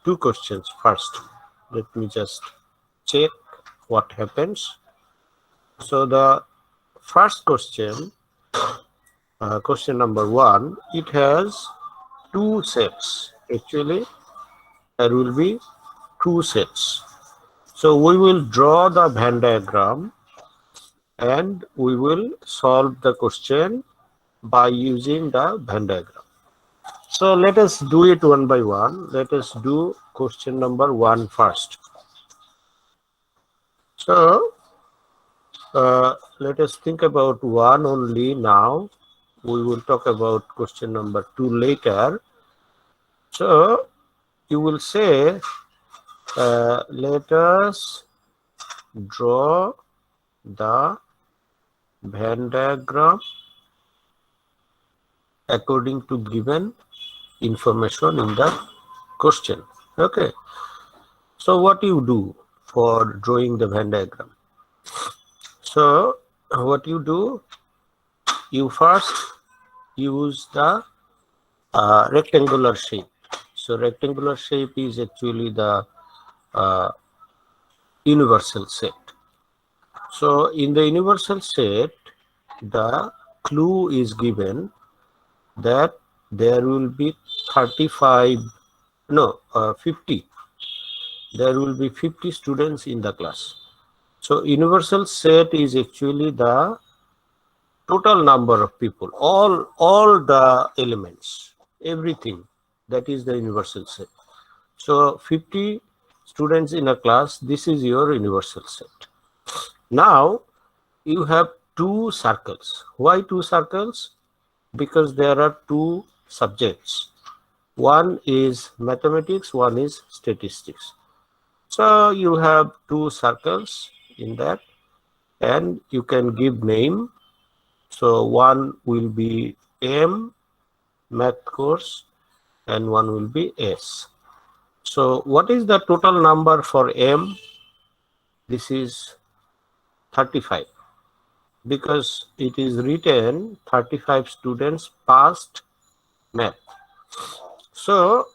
two questions first. Let me just check what happens. So the first question, question number 1, it has two sets. Actually, there will be two sets. So we will draw the Venn diagram and we will solve the question by using the Venn diagram. So let us do it one by one. Let us do question number 1 first. So let us think about 1 only now. We will talk about question number 2 later. So you will say, let us draw the Venn diagram according to given information in the question. Okay. So what you do for drawing the Venn diagram? So what you do, you first use the rectangular shape. So rectangular shape is actually the universal set. So in the universal set, the clue is given that there will be 35, no, 50. There will be 50 students in the class. So universal set is actually the total number of people, all the elements, everything. That is the universal set. So 50 students in a class, this is your universal set. Now you have two circles. Why two circles? Because there are two subjects. One is mathematics, one is statistics. So you have two circles in that, and you can give name. So one will be M, math course, and one will be S. So what is the total number for M? This is 35, because it is written 35 students passed math. So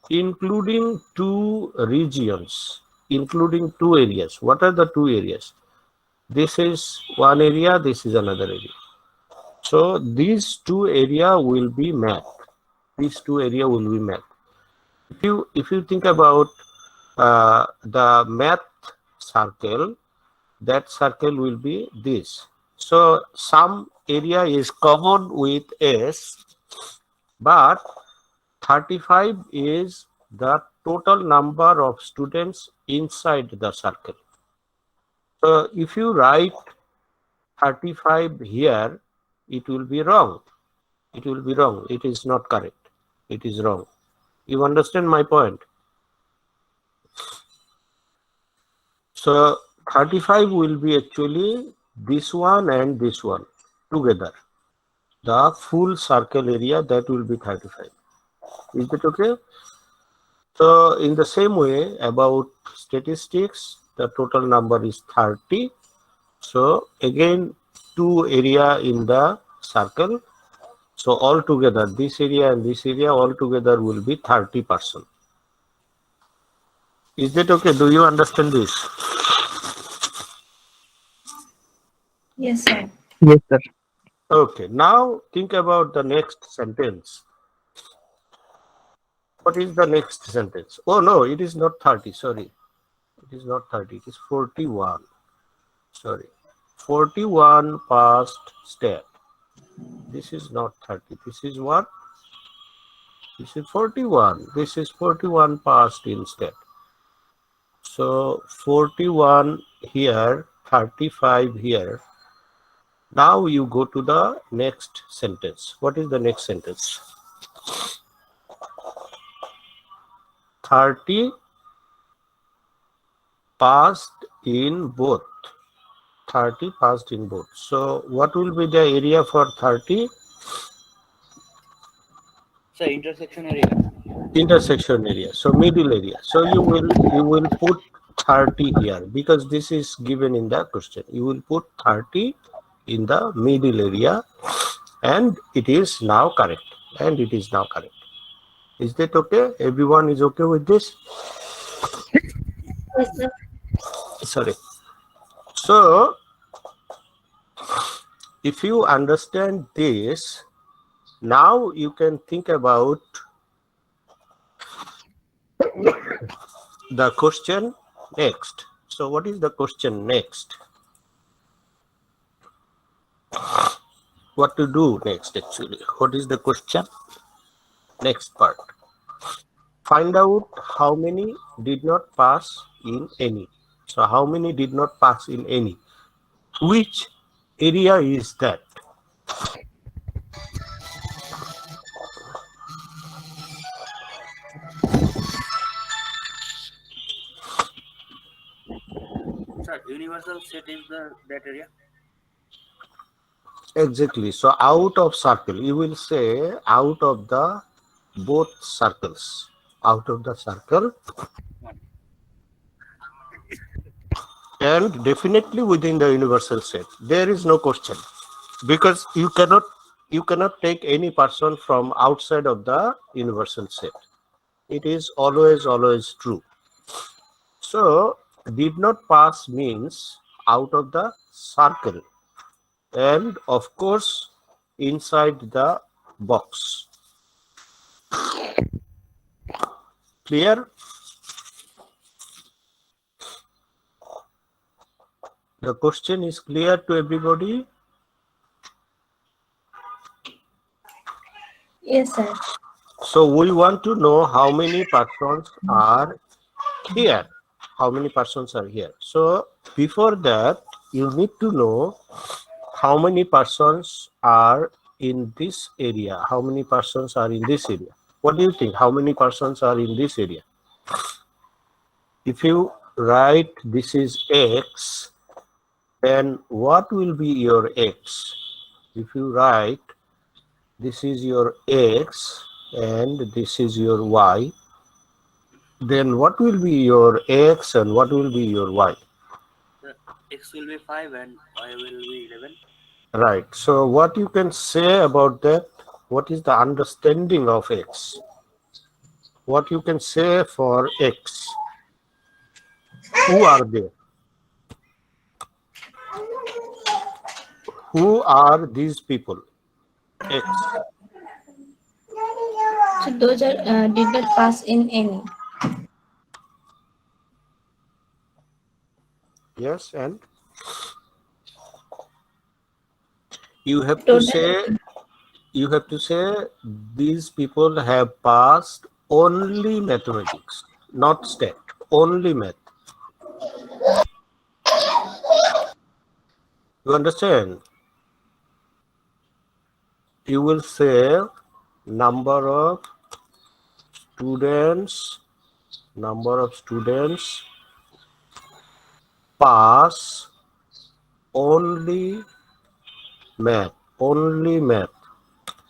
including two regions, including two areas. What are the two areas? This is one area, this is another area. So these two area will be math. These two area will be math. If you think about the math circle, that circle will be this. So some area is common with S, but 35 is the total number of students inside the circle. So if you write 35 here, it will be wrong. It will be wrong. It is not correct. It is wrong. You understand my point? So 35 will be actually this one and this one together. The full circle area, that will be 35. Is that okay? So in the same way about statistics, the total number is 30. So again, two area in the circle. So altogether, this area and this area altogether will be 30%. Is that okay? Do you understand this? Yes, sir. Yes, sir. Okay, now think about the next sentence. What is the next sentence? Oh no, it is not 30, sorry. It is not 30, it is 41. Sorry. 41 passed stat. This is not 30. This is what? This is 41. This is 41 passed in stat. So 41 here, 35 here. Now you go to the next sentence. What is the next sentence? 30 passed in both. 30 passed in both. So what will be the area for 30? So intersection area. Intersection area. So middle area. So you will put 30 here because this is given in the question. You will put 30 in the middle area, and it is now correct. And it is now correct. Is that okay? Everyone is okay with this? Yes, sir. Sorry. So, if you understand this, now you can think about the question next. So, what is the question next? What to do next actually? What is the question? Next part. Find out how many did not pass in any. So, how many did not pass in any? Which area is that? Sir, universal set is that area. Exactly. So out of circle, you will say out of the both circles. Out of the circle, One. and definitely within the universal set. There is no question because you cannot take any person from outside of the universal set. It is always true. So did not pass means out of the circle, and of course inside the box. Clear? The question is clear to everybody? Yes, sir. So we want to know how many persons are here. How many persons are here? So before that, you need to know how many persons are in this area. How many persons are in this area? What do you think? How many persons are in this area? If you write this is X, then what will be your X? If you write this is your X and this is your Y, then what will be your X and what will be your Y? The X will be 5 and Y will be 11. Right. So what you can say about that? What is the understanding of X? What you can say for X? Who are they? Who are these people? X. So those are did not pass in any. Yes, and you have to Total. say these people have passed only mathematics, not stat, only math. You understand? You will say number of students pass only math,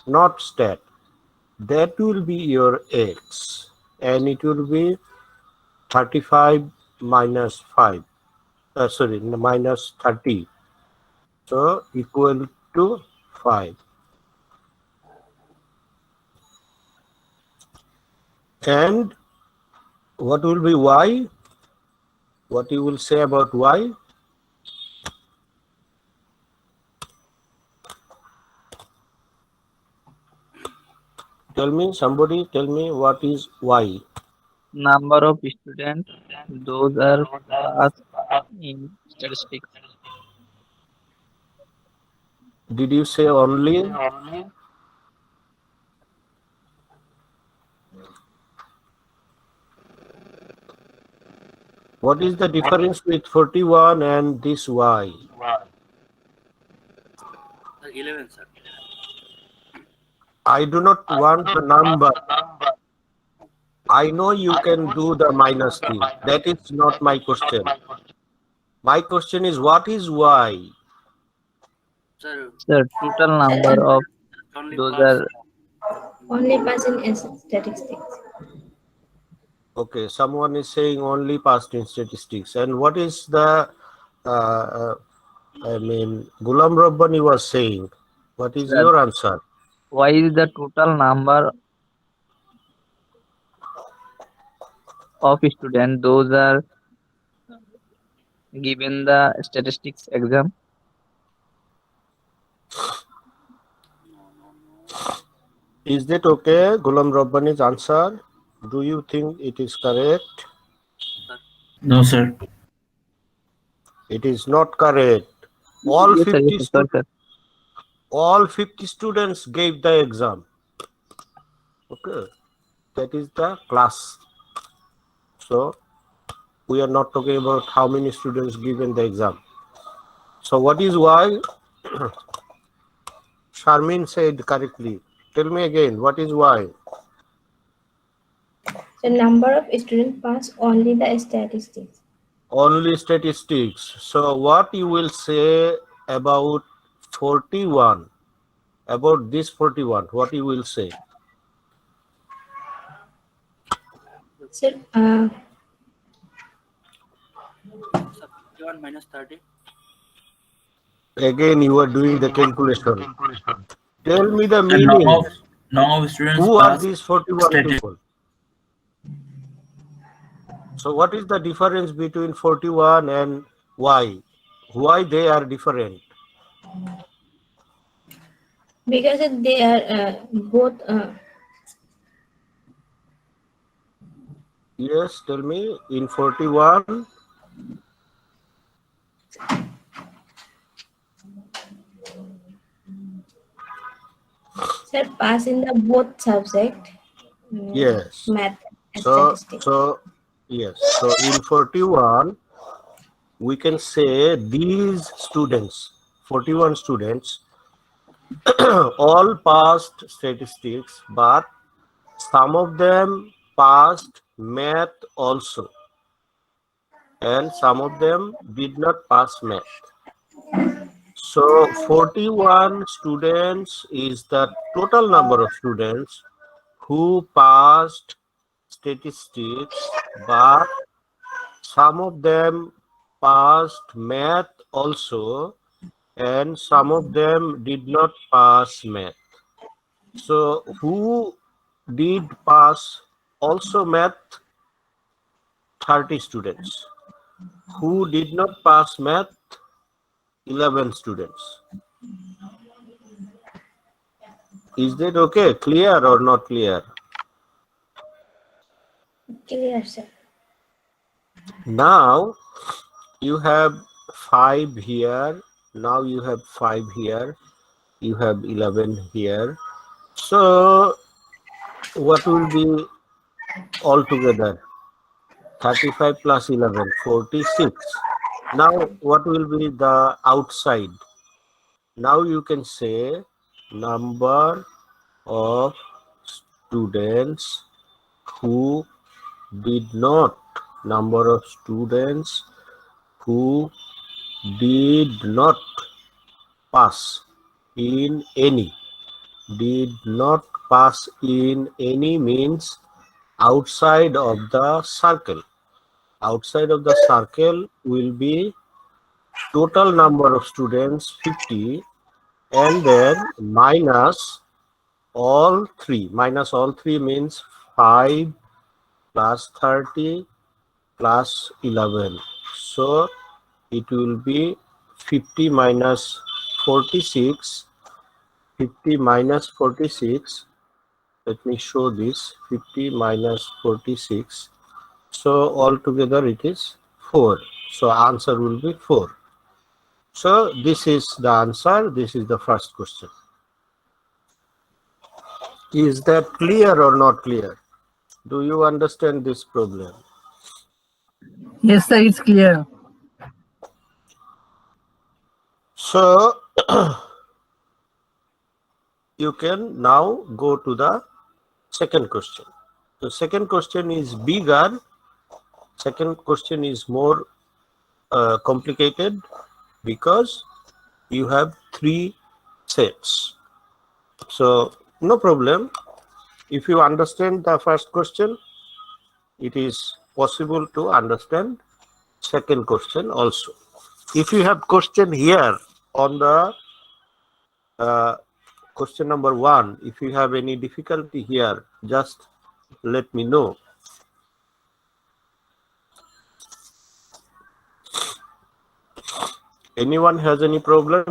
not stat. That will be your X, and it will be 35 minus 5. Minus 30. So equal to 5. And what will be Y? What you will say about Y? Somebody tell me what is Y? Number of students, those are passed in statistics. Did you say only? What is the difference with 41 and this Y? Sir, 11, sir. I do not want the number. I know you can do the minus thing. That is not my question. My question is what is Y? Sir, The total number of only those pass. are Only pass in statistics. Okay, someone is saying only past in statistics. And what is the, Gulam Rabbani was saying? What is that your answer? Y is the total number of students, those are given the statistics exam. Is that okay, Ghulam Rabbani's answer? Do you think it is correct? Sir, No, sir. It is not correct. All Yes, sir. Yes, 50 sir. Sorry, sir. all 50 students gave the exam. Okay, that is the class. So we are not talking about how many students given the exam. So what is why? Sharmin said correctly. Tell me again, what is why? So number of students pass only the statistics. Only statistics. So what you will say about 41? About this 41, what you will say? Sir, sir, 51 minus 30. Again, you are doing the calculation. Tell me the The meaning. number of students Who are pass these 41 statistics. people? So what is the difference between 41 and why? Why they are different? because they are both Yes, tell me. In 41, sir pass in the both subject, yes. math and So, statistics. yes. So in 41, we can say these students, 41 students, all passed statistics, but some of them passed math also, and some of them did not pass math. So 41 students is the total number of students who passed statistics, but some of them passed math also, and some of them did not pass math. So who did pass also math? 30 students. Who did not pass math? 11 students. Is that okay? Clear or not clear? Clear, sir. Now you have 5 here. Now you have 5 here. You have 11 here. So what will be altogether? 35 plus 11, 46. Now what will be the outside? Now you can say number of students who did not, number of students who did not pass in any. Did not pass in any means outside of the circle. Outside of the circle will be total number of students 50, and then minus all three. Minus all three means 5 plus 30 plus 11. So it will be 50 minus 46. 50 minus 46. Let me show this. 50 minus 46. So altogether it is 4. So answer will be 4. So this is the answer. This is the first question. Is that clear or not clear? Do you understand this problem? Yes, sir, it's clear. So you can now go to the second question. The second question is bigger. Second question is more complicated because you have 3 sets. So no problem. If you understand the first question, it is possible to understand second question also. If you have question here on the question number 1, if you have any difficulty here, just let me know. Anyone has any problem?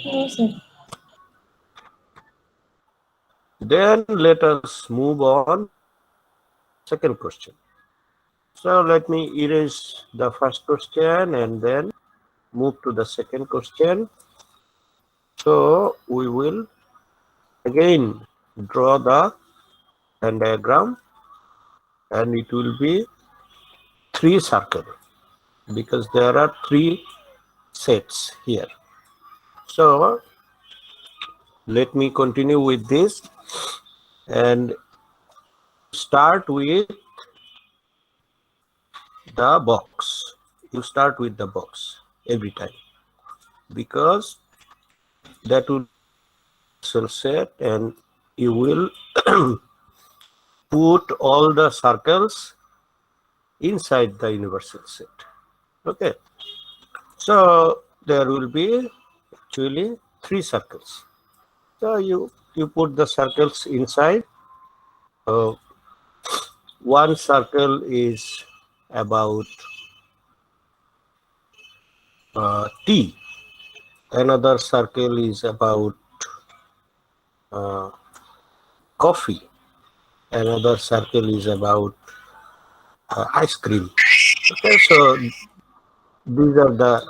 No, sir. Then let us move on. Second question. So let me erase the first question and then move to the second question. So we will again draw the Venn diagram, and it will be 3 circles because there are 3 sets here. So let me continue with this and start with the box. You start with the box every time because that will set, and you will put all the circles inside the universal set. Okay, so there will be actually 3 circles. So you put the circles inside. One circle is about tea. Another circle is about coffee. Another circle is about ice cream. Okay, so these are the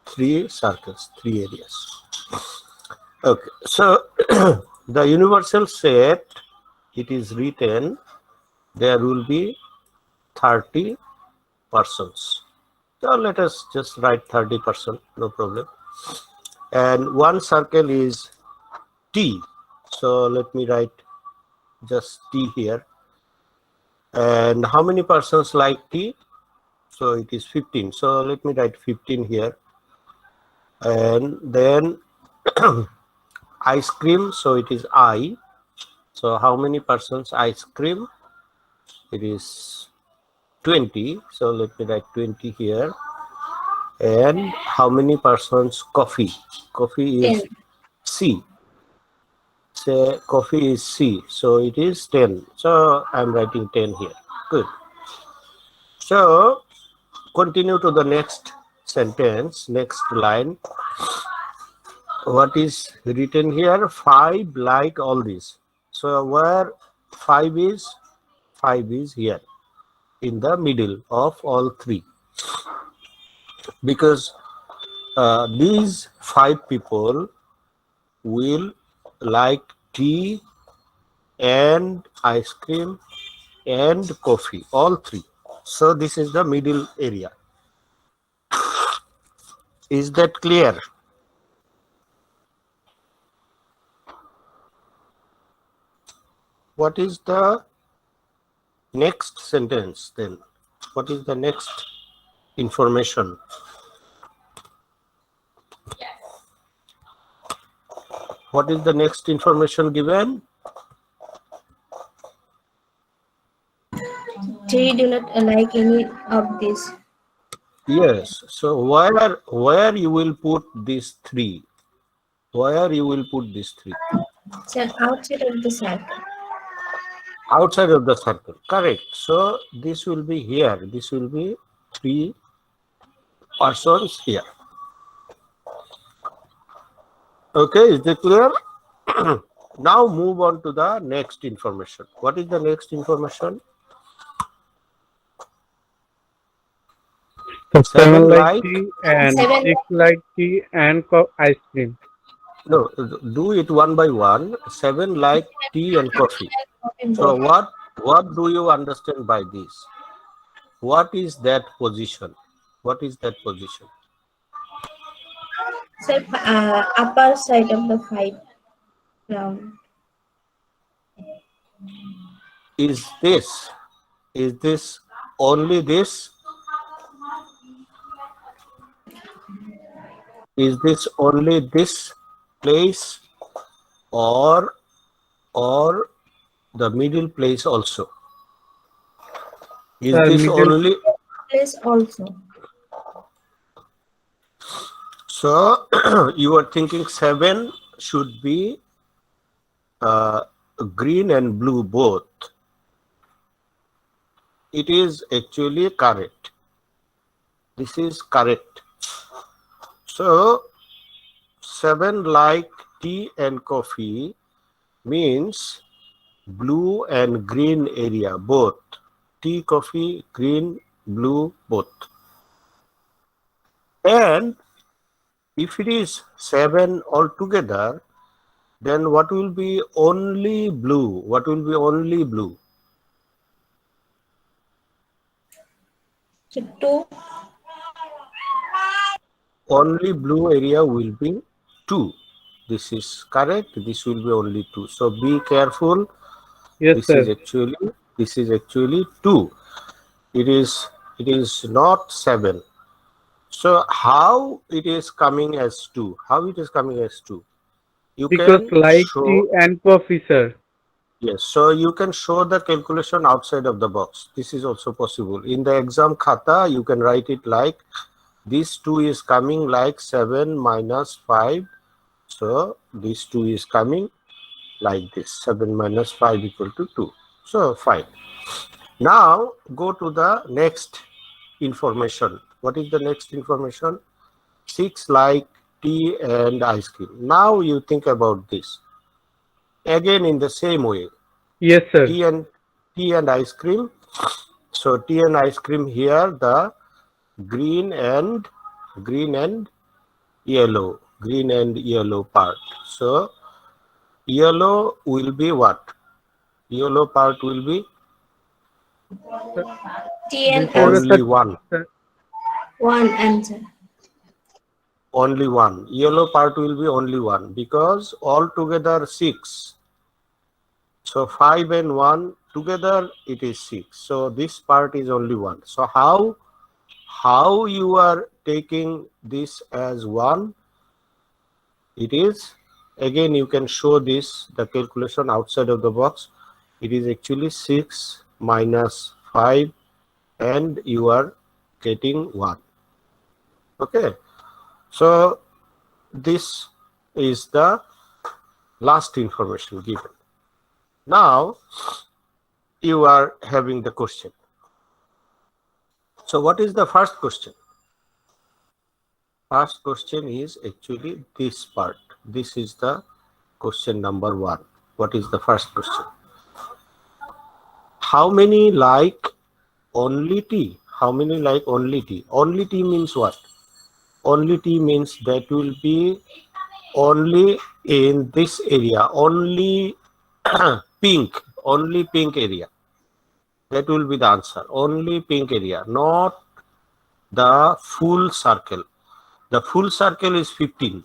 3 circles, 3 areas. Okay, so the universal set, it is written, there will be 30 persons. So let us just write 30%, no problem. And one circle is T. So let me write just T here. And how many persons like tea? So it is 15. So let me write 15 here. And then ice cream, so it is I. So how many persons ice cream? It is 20. So let me write 20 here. And how many persons coffee? Coffee is 10. C. Say coffee is C. So it is 10. So I'm writing 10 here. Good. So continue to the next sentence, next line. What is written here? 5 like all this. So where 5 is? 5 is here in the middle of all 3. Because these 5 people will like tea and ice cream and coffee, all 3. So this is the middle area. Is that clear? What is the next sentence then? What is the next information? What is the next information given? 3 do not like any of this. Yes. So where you will put these 3? Where you will put these 3? Sir, outside of the circle. Outside of the circle. Correct. So this will be here. This will be 3 persons here. Okay, is it clear? Now move on to the next information. What is the next information? 7 like like tea and 7 6 like tea and ice cream. No, do it one by one. 7 like tea and coffee. So what do you understand by this? What is that position? What is that position? Sir, upper side of the 5 round. Is this only this? Is this only this place or the middle place also? Is this Middle. only? Place also. So you are thinking 7 should be green and blue both. it is actually correct. This is correct. So 7 like tea and coffee means blue and green area both. Tea, coffee, green, blue, both. And if it is 7 altogether, then what will be only blue? What will be only blue? So 2. Only blue area will be 2. This is correct. This will be only 2. So be careful. Yes, This sir. is actually 2. It is not 7. So how it is coming as 2? How it is coming as 2? You Because can like show, tea and coffee, sir. yes, so you can show the calculation outside of the box. This is also possible. In the exam khata, you can write it like this 2 is coming like 7 minus 5. So this 2 is coming like this. 7 minus 5 equal to 2. So fine. Now go to the next information. What is the next information? 6 like tea and ice cream. Now you think about this. Again in the same way. Yes, sir. Tea and ice cream. So tea and ice cream here, the green and yellow part. So yellow will be what? Yellow part will be T and This is answer. only one. 1 answer. Only one. Yellow part will be only one because altogether 6. So 5 and 1 together it is 6. So this part is only 1. So how you are taking this as 1? It is, again you can show this, the calculation outside of the box. It is actually 6 minus 5 and you are getting 1. Okay. So this is the last information given. Now you are having the question. So what is the first question? First question is actually this part. This is the question number 1. What is the first question? How many like only tea? How many like only tea? Only tea means what? Only tea means that will be only in this area, only only pink area. That will be the answer. Only pink area, not the full circle. The full circle is 15.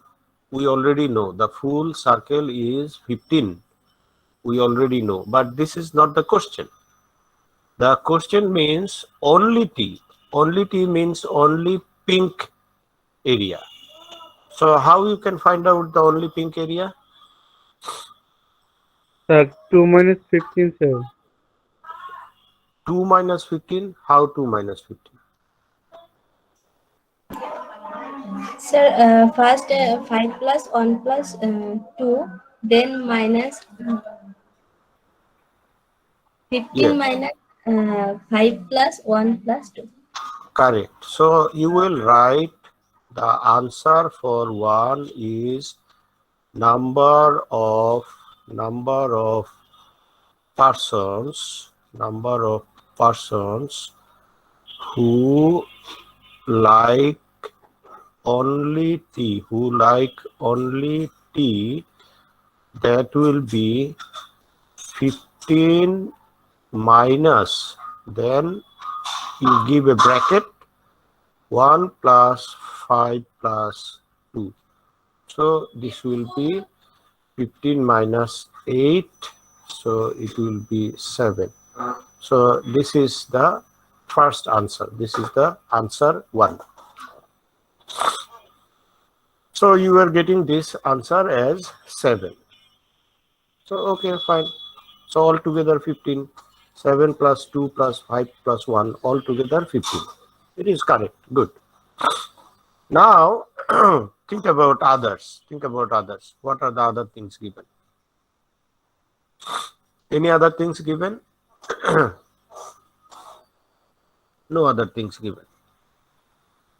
We already know the full circle is 15. We already know, but this is not the question. The question means only tea. Only tea means only pink area. So how you can find out the only pink area? Sir, 2 minus 15, sir. 2 minus 15. How 2 minus 15? Sir, first 5 plus 1 plus 2, then minus 15 Yes. minus 5 plus 1 plus 2. Correct. So you will write the answer for 1 is number of persons who like only tea, that will be 15 minus, then you give a bracket 1 plus 5 plus 2. So this will be 15 minus 8. So it will be 7. So this is the first answer. This is the answer 1. So you are getting this answer as 7. So okay, fine. So altogether 15. 7 plus 2 plus 5 plus 1, altogether 15. It is correct. Good. Now think about others. What are the other things given? Any other things given? No other things given.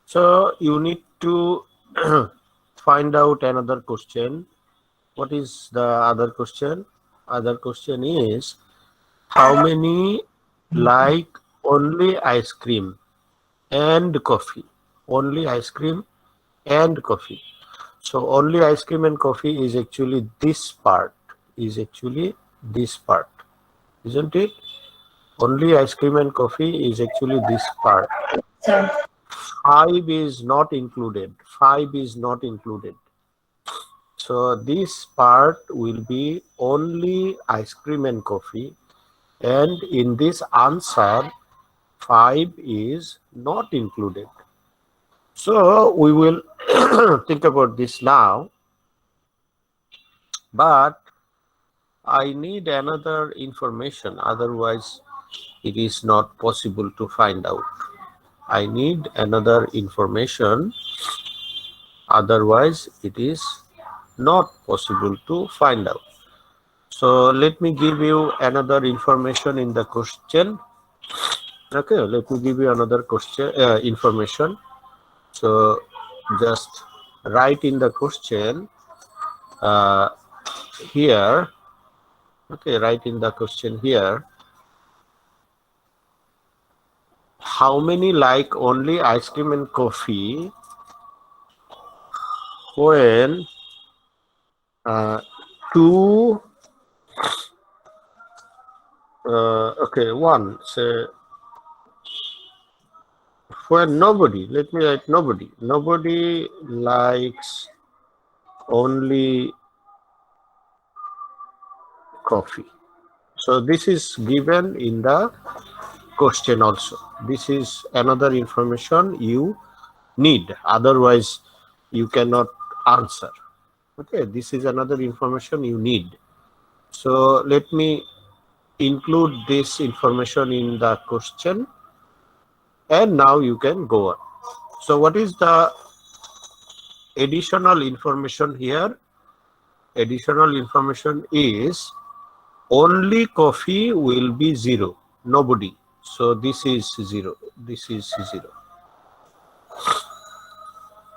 So you need to find out another question. What is the other question? Other question is, how many like only ice cream and coffee? Only ice cream and coffee. So only ice cream and coffee is actually this part. Is actually this part, isn't it? Only ice cream and coffee is actually this part. Sir. 5 is not included. 5 is not included. So this part will be only ice cream and coffee. And in this answer, 5 is not included. So we will think about this now. But I need another information. Otherwise, it is not possible to find out. I need another information. Otherwise, it is not possible to find out. So let me give you another information in the question. Okay, let me give you another question information. So just write in the question here. Okay, write in the question here. How many like only ice cream and coffee when two okay, one, say, when nobody, let me write nobody likes only coffee. So this is given in the question also. This is another information you need, otherwise you cannot answer. Okay, this is another information you need. So let me include this information in the question, and now you can go on. So what is the additional information here? Additional information is only coffee will be 0, nobody. So this is 0, this is 0.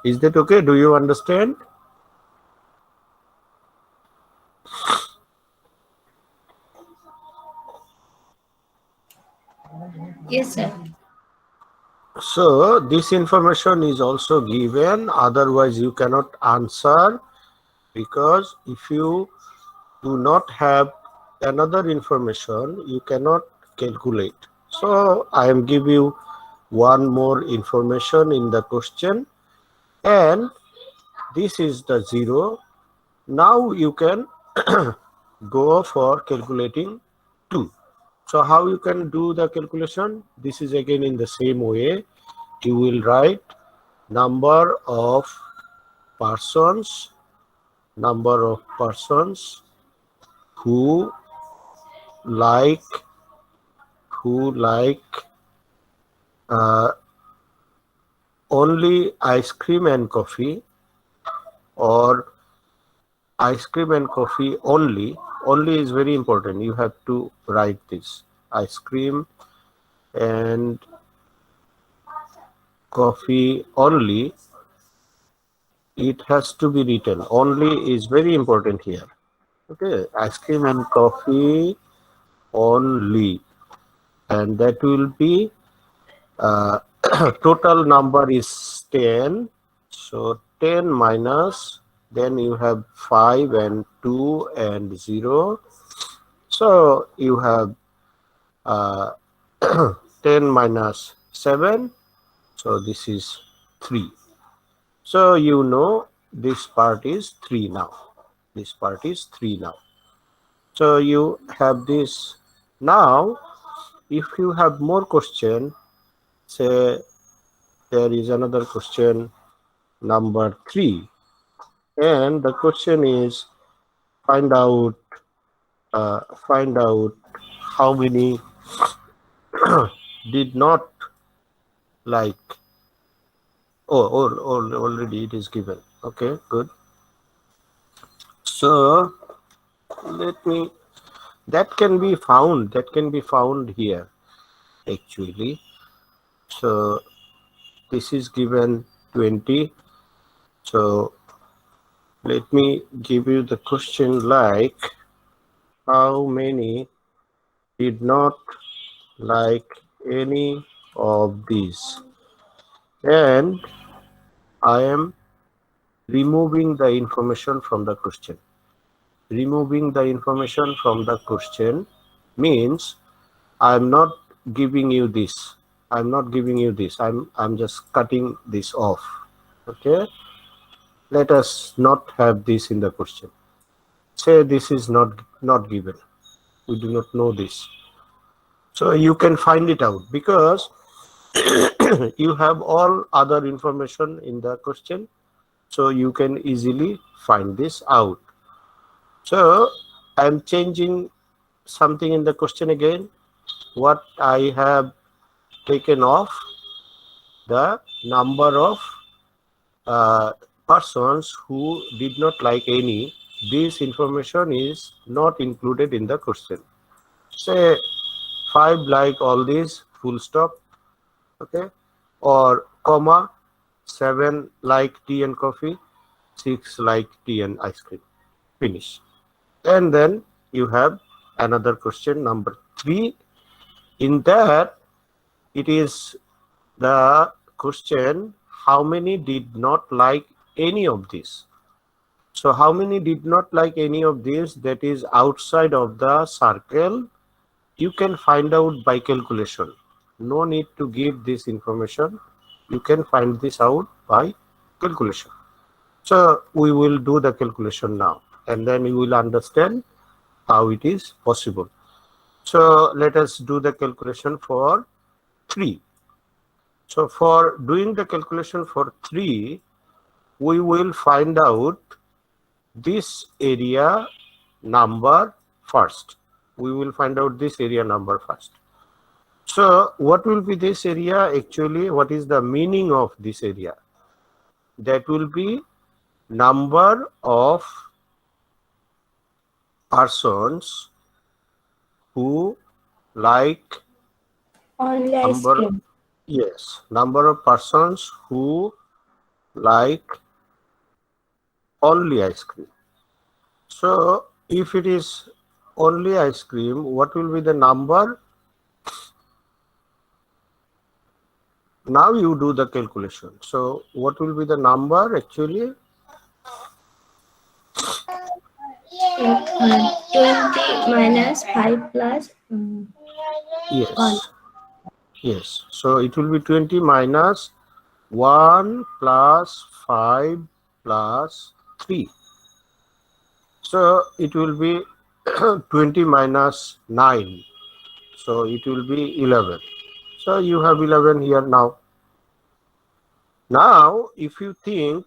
Is that okay? Do you understand? Yes, sir. So this information is also given, otherwise you cannot answer, because if you do not have another information, you cannot calculate. So I am giving you one more information in the question, and this is the 0. Now you can go for calculating 2. So how you can do the calculation? This is again in the same way. You will write number of persons who like only ice cream and coffee, or ice cream and coffee only. Only is very important. You have to write this. Ice cream and coffee only. It has to be written. Only is very important here. Okay, ice cream and coffee only. And that will be total number is 10. So 10 minus, then you have 5 and 2 and 0. So you have 10 minus 7. So this is 3. So you know this part is 3 now. This part is 3 now. So you have this. Now, if you have more question, say there is another question number 3, and the question is find out how many did not like. Already it is given. Okay, good. So let me, that can be found here actually. So this is given 20. So let me give you the question like, how many did not like any of these? And I am removing the information from the question. Removing the information from the question means I'm not giving you this. I'm not giving you this. I'm just cutting this off. Okay. Let us not have this in the question. Say this is not given. We do not know this. So you can find it out because you have all other information in the question. So you can easily find this out. So I'm changing something in the question again. What I have taken off, the number of persons who did not like any, this information is not included in the question. Say 5 like all these, full stop, okay, or comma, 7 like tea and coffee, 6 like tea and ice cream, finish. And then you have another question number 3. In that, it is the question, how many did not like any of this? So how many did not like any of this, that is outside of the circle, you can find out by calculation. No need to give this information. You can find this out by calculation. So we will do the calculation now, and then you will understand how it is possible. So let us do the calculation for 3. So for doing the calculation for 3, we will find out this area number first. We will find out this area number first. So what will be this area actually? What is the meaning of this area? That will be number of persons who like Only ice number, cream. yes, number of persons who like only ice cream. So if it is only ice cream, what will be the number? Now you do the calculation. So what will be the number actually? 20 minus 5 plus Yes. 1. Yes. So it will be 20 minus 1 plus 5 plus 3. So it will be 20 minus 9. So it will be 11. So you have 11 here now. Now, if you think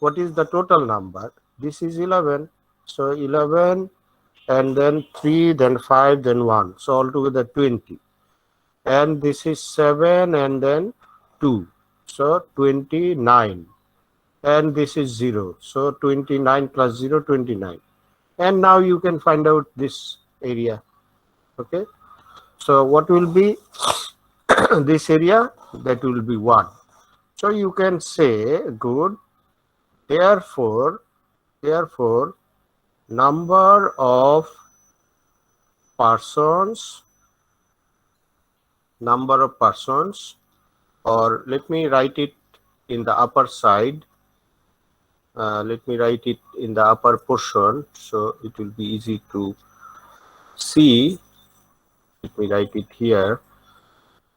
what is the total number, this is 11. So 11 and then 3, then 5, then 1. So altogether 20. And this is 7 and then 2. So 29. And this is 0. So 29 plus 0, 29. And now you can find out this area. Okay. So what will be this area? That will be 1. So you can say, good. Therefore, number of persons, or let me write it in the upper side. Let me write it in the upper portion, so it will be easy to see. Let me write it here.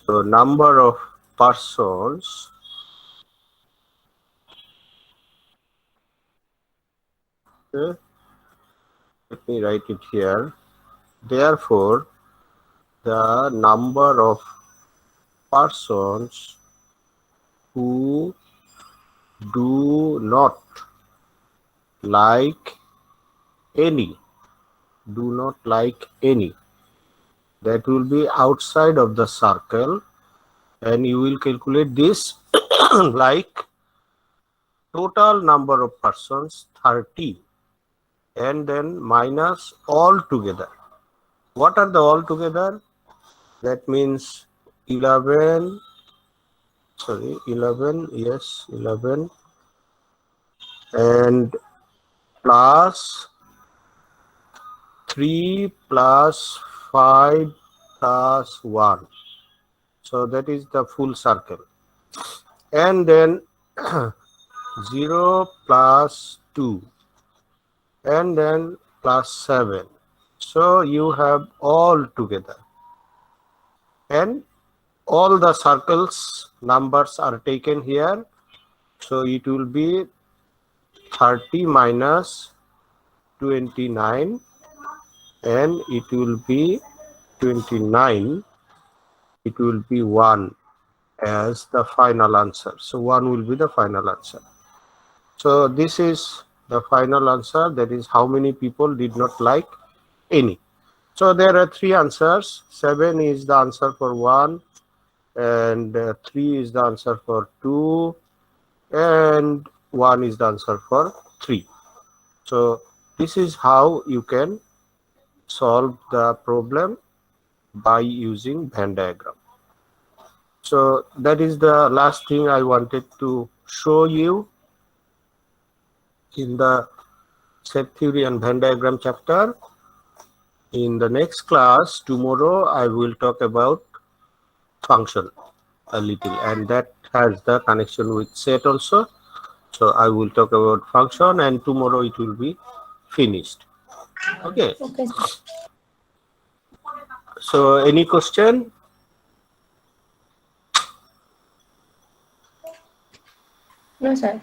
So number of persons okay. Let me write it here. Therefore, the number of persons who do not like any, that will be outside of the circle, and you will calculate this like total number of persons 30, and then minus all together. What are the all together? That means 11 sorry, 11, yes, 11, and plus 3 plus 5 plus 1. So that is the full circle. And then 0 plus 2, and then plus 7. So you have all together. And all the circles numbers are taken here. So it will be 30 minus 29, and it will be 29. It will be 1 as the final answer. So 1 will be the final answer. So this is the final answer. That is how many people did not like any. So there are 3 answers. 7 is the answer for 1, and 3 is the answer for 2, and 1 is the answer for 3. So this is how you can solve the problem by using Venn diagram. So that is the last thing I wanted to show you in the set theory and Venn diagram chapter. In the next class tomorrow, I will talk about function a little, and that has the connection with set also. So I will talk about function, and tomorrow it will be finished. Okay. Okay, sir. So any question? No, sir.